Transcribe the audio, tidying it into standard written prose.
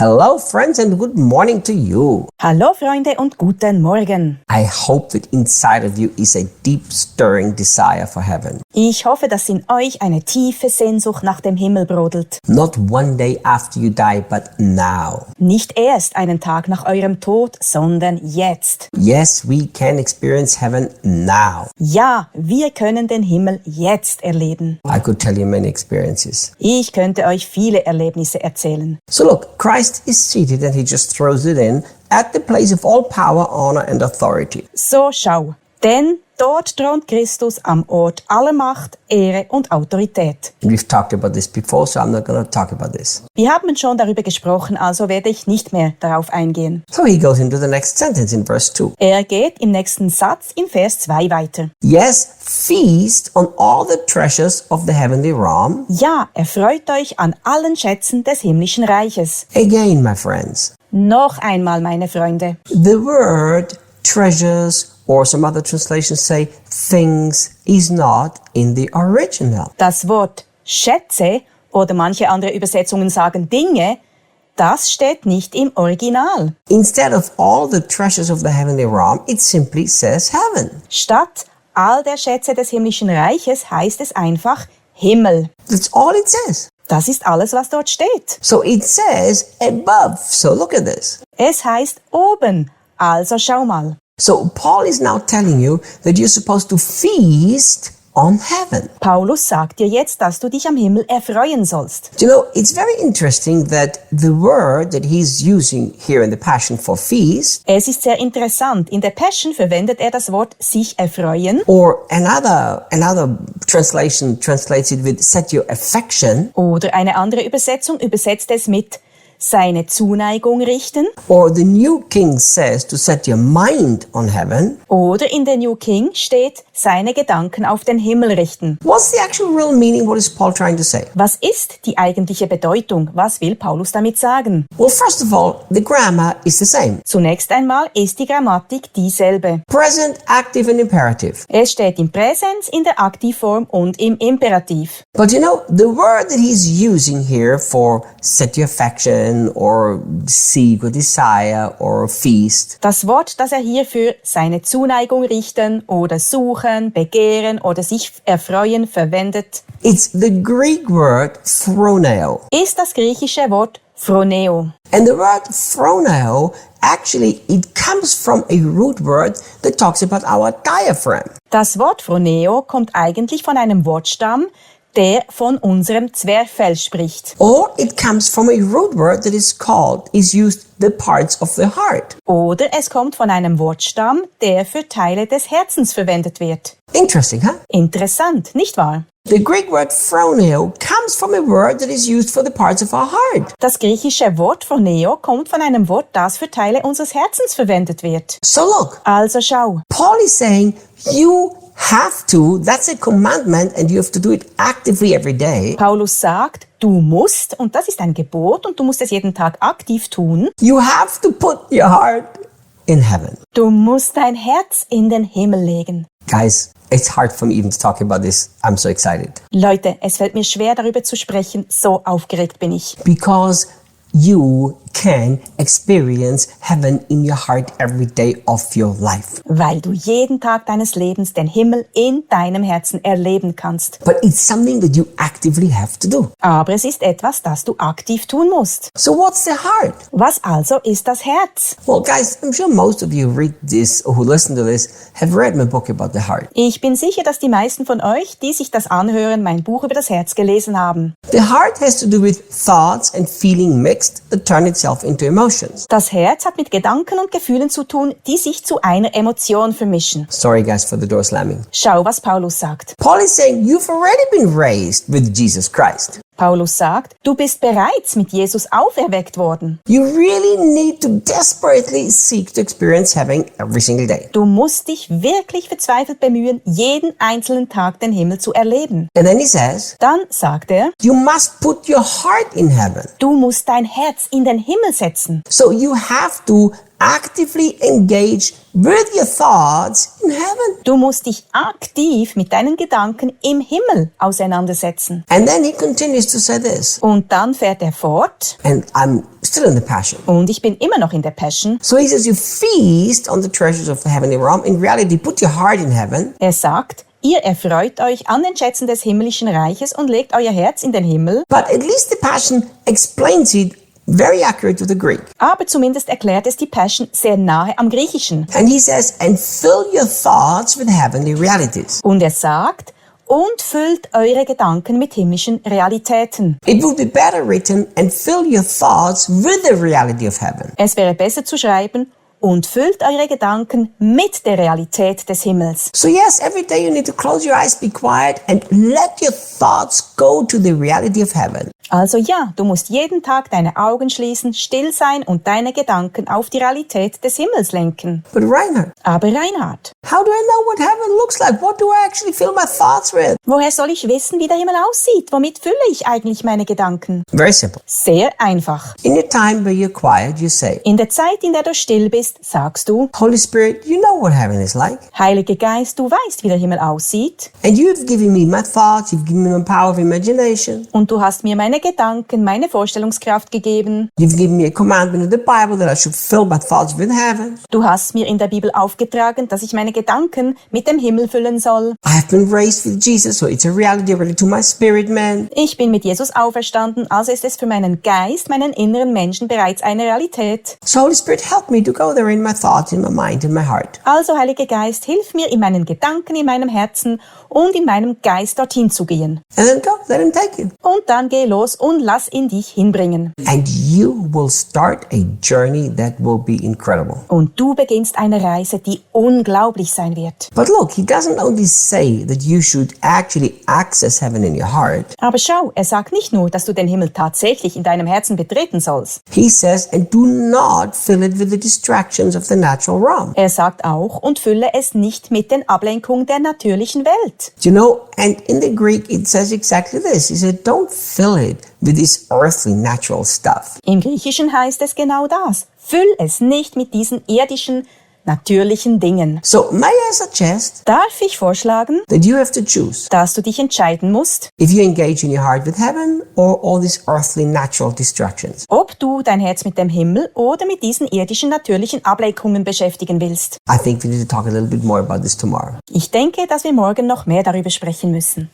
Hello friends and good morning to you. Hallo Freunde und guten Morgen. I hope that inside of you is a deep stirring desire for heaven. Ich hoffe, dass in euch eine tiefe Sehnsucht nach dem Himmel brodelt. Not one day after you die, but now. Nicht erst einen Tag nach eurem Tod, sondern jetzt. Yes, we can experience heaven now. Ja, wir können den Himmel jetzt erleben. I could tell you many experiences. Ich könnte euch viele Erlebnisse erzählen. So look, Christ is seated and he just throws it in at the place of all power, honor and authority. So schau, denn dort thront Christus am Ort aller Macht, Ehre und Autorität. And we've talked about this before, so I'm not going to talk about this. Wir haben schon darüber gesprochen, also werde ich nicht mehr darauf eingehen. So he goes into the next sentence in verse 2. Er geht im nächsten Satz in Vers 2 weiter. Yes, feast on all the treasures of the heavenly realm. Ja, erfreut euch an allen Schätzen des himmlischen Reiches. Again, my friends, Noch einmal, meine Freunde. the word treasures, or some other translations say things, is not in the original. Das Wort Schätze oder manche andere Übersetzungen sagen Dinge, das steht nicht im Original. Instead of all the treasures of the heavenly realm, it simply says heaven. Statt all der Schätze des himmlischen Reiches heißt es einfach Himmel. That's all it says. Das ist alles, was dort steht. So it says above. So look at this. Es heißt oben, also schau mal. So Paul is now telling you that you're supposed to feast on heaven. Paulus sagt dir jetzt, dass du dich am Himmel erfreuen sollst. You know, it's very interesting that the word that he's using here in the Passion for feast, Es ist sehr interessant. In der Passion verwendet er das Wort sich erfreuen or another translation translates it with set your affection, oder eine andere Übersetzung übersetzt es mit seine Zuneigung richten or the New King says to set your mind on heaven. oder in der New King steht seine Gedanken auf den Himmel richten. What's the actual real meaning? What is Paul trying to say? Was ist die eigentliche Bedeutung? Was will Paulus damit sagen? Well, first of all, the grammar is the same. Zunächst einmal ist die Grammatik dieselbe. Present, active and imperative. Es steht im Präsens, in der Aktivform und im Imperativ. But you know, the word that he's using here for set your affection or seek or desire or feast, Das Wort, das er hier für seine Zuneigung richten oder suchen, begehren oder sich erfreuen verwendet, it's the Greek word phroneo. ist das griechische Wort phroneo. And the word phroneo, actually, it comes from a root word that talks about our diaphragm. Das Wort phroneo kommt eigentlich von einem Wortstamm, der von unserem Zwerchfell spricht. Or it comes from a root word that is used the parts of the heart. Oder es kommt von einem Wortstamm, der für Teile des Herzens verwendet wird. Interesting, huh? Interessant, nicht wahr? The Greek word phroneo comes from a word that is used for the parts of our heart. Das griechische Wort phroneo kommt von einem Wort, das für Teile unseres Herzens verwendet wird. So look, Also schau, Paul is saying you have to, that's a commandment and you have to do it actively every day. Paulus sagt, du musst, und das ist ein Gebot, und du musst es jeden Tag aktiv tun, You have to put your heart in heaven. du musst dein Herz in den Himmel legen. Guys, it's hard for me even to talk about this. I'm so excited. Leute, es fällt mir schwer, darüber zu sprechen, so aufgeregt bin ich. Because you can experience heaven in your heart every day of your life. Weil du jeden Tag deines Lebens den Himmel in deinem Herzen erleben kannst. But it's something that you actively have to do. Aber es ist etwas, das du aktiv tun musst. So what's the heart? Was also ist das Herz? Well, guys, I'm sure most of you read this or who listen to this have read my book about the heart. Ich bin sicher, dass die meisten von euch, die sich das anhören, mein Buch über das Herz gelesen haben. The heart has to do with thoughts and feeling mixed that turn itself into emotions. Das Herz hat mit Gedanken und Gefühlen zu tun, die sich zu einer Emotion vermischen. Sorry, guys, for the door slamming. Schau, was Paulus sagt. Paul is saying you've already been raised with Jesus Christ. Paulus sagt, du bist bereits mit Jesus auferweckt worden. You really need to desperately seek to experience heaven every single day. Du musst dich wirklich verzweifelt bemühen, jeden einzelnen Tag den Himmel zu erleben. And then he says, Dann sagt er, you must put your heart in heaven. du musst dein Herz in den Himmel setzen. So you have to actively engage with your thoughts in heaven. Du musst dich aktiv mit deinen Gedanken im Himmel auseinandersetzen. And then he continues to say this, Und dann fährt er fort, and I'm still in the Passion. und ich bin immer noch in der Passion. So he says, you feast on the treasures of the heavenly realm. In reality, put your heart in heaven. Er sagt, ihr erfreut euch an den Schätzen des himmlischen Reiches und legt euer Herz in den Himmel. But at least the Passion explains it very accurate to the Greek. Aber zumindest erklärt es die Passion sehr nahe am Griechischen. And he says, and fill your thoughts with heavenly realities. Und er sagt, und füllt eure Gedanken mit himmlischen Realitäten. It would be better written, and fill your thoughts with the reality of heaven. Es wäre besser zu schreiben, und füllt eure Gedanken mit der Realität des Himmels. So yes, every day you need to close your eyes, be quiet, and let your thoughts go to the reality of heaven. Also ja, du musst jeden Tag deine Augen schließen, still sein und deine Gedanken auf die Realität des Himmels lenken. But Reinhard, Aber Reinhard, how do I know what heaven looks like? What do I actually fill my thoughts with? woher soll ich wissen, wie der Himmel aussieht? Womit fülle ich eigentlich meine Gedanken? Very simple. Sehr einfach. In your time where you're quiet, you say, In der Zeit, in der du still bist, sagst du, Holy Spirit, you know what heaven is like. Heiliger Geist, du weißt, wie der Himmel aussieht. And you've given me my thoughts, you've given me my power of imagination. Und du hast mir meine Gedanken, meine Vorstellungskraft gegeben. You've given me a commandment in the Bible that I should fill my thoughts with heaven. Du hast mir in der Bibel aufgetragen, dass ich meine Gedanken mit dem Himmel füllen soll. I have been raised with Jesus, so it's a reality related to my spirit man. Ich bin mit Jesus auferstanden, also ist es für meinen Geist, meinen inneren Menschen bereits eine Realität. So Holy Spirit, help me to go there in my thoughts, in my mind, in my heart. Also, Heiliger Geist, hilf mir in meinen Gedanken, in meinem Herzen und in meinem Geist dorthin zu gehen. And then go, let him take you. Und dann geh los und lass ihn dich hinbringen. And you will start a journey that will be incredible. Und du beginnst eine Reise, die unglaublich sein wird. But look, he doesn't only say that you should actually access heaven in your heart. Aber schau, er sagt nicht nur, dass du den Himmel tatsächlich in deinem Herzen betreten sollst. He says, and do not fill it with the distractions of the natural realm. Er sagt auch, und fülle es nicht mit den Ablenkungen der natürlichen Welt. You know, and in the Greek it says exactly this. He said, don't fill it with this earthly natural stuff. Im Griechischen heißt es genau das. Füll es nicht mit diesen irdischen, natürlichen Dingen. So may I suggest Darf ich vorschlagen, that you have to choose dass du dich entscheiden musst, if you engage in your heart with heaven or all these earthly natural distractions. ob du dein Herz mit dem Himmel oder mit diesen irdischen, natürlichen Ablenkungen beschäftigen willst. I think we need to talk a little bit more about this tomorrow. Ich denke, dass wir morgen noch mehr darüber sprechen müssen.